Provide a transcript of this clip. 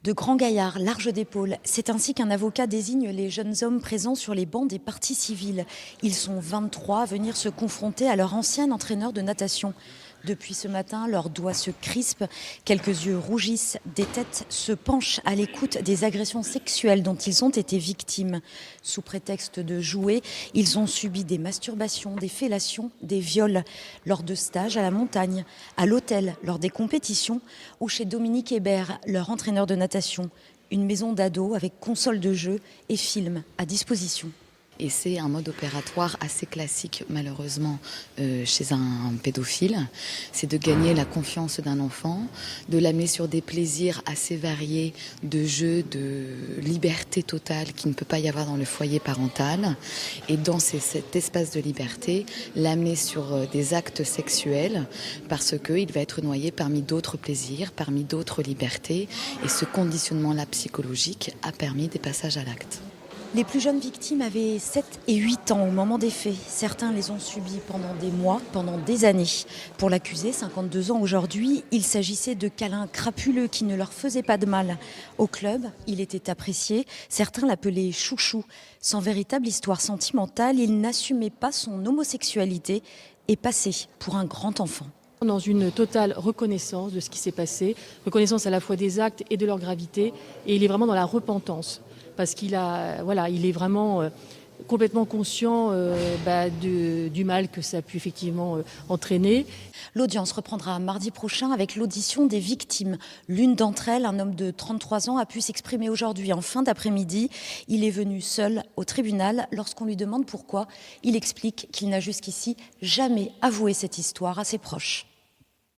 De grands gaillards, larges d'épaules, c'est ainsi qu'un avocat désigne les jeunes hommes présents sur les bancs des parties civiles. Ils sont 23 à venir se confronter à leur ancien entraîneur de natation. Depuis ce matin, leurs doigts se crispent, quelques yeux rougissent, des têtes se penchent à l'écoute des agressions sexuelles dont ils ont été victimes. Sous prétexte de jouer, ils ont subi des masturbations, des fellations, des viols, lors de stages à la montagne, à l'hôtel, lors des compétitions, ou chez Dominique Hébert, leur entraîneur de natation. Une maison d'ados avec console de jeu et film à disposition. Et c'est un mode opératoire assez classique, malheureusement, chez un pédophile. C'est de gagner la confiance d'un enfant, de l'amener sur des plaisirs assez variés de jeu, de liberté totale qui ne peut pas y avoir dans le foyer parental. Et dans cet espace de liberté, l'amener sur des actes sexuels parce qu'il va être noyé parmi d'autres plaisirs, parmi d'autres libertés. Et ce conditionnement-là psychologique a permis des passages à l'acte. Les plus jeunes victimes avaient 7 et 8 ans au moment des faits. Certains les ont subis pendant des mois, pendant des années. Pour l'accusé, 52 ans aujourd'hui, il s'agissait de câlins crapuleux qui ne leur faisaient pas de mal. Au club, il était apprécié. Certains l'appelaient chouchou. Sans véritable histoire sentimentale, il n'assumait pas son homosexualité et passait pour un grand enfant. Dans une totale reconnaissance de ce qui s'est passé, reconnaissance à la fois des actes et de leur gravité, et il est vraiment dans la repentance, parce il est vraiment complètement conscient du mal que ça a pu effectivement entraîner. L'audience reprendra mardi prochain avec l'audition des victimes. L'une d'entre elles, un homme de 33 ans, a pu s'exprimer aujourd'hui en fin d'après-midi. Il est venu seul au tribunal. Lorsqu'on lui demande pourquoi, il explique qu'il n'a jusqu'ici jamais avoué cette histoire à ses proches.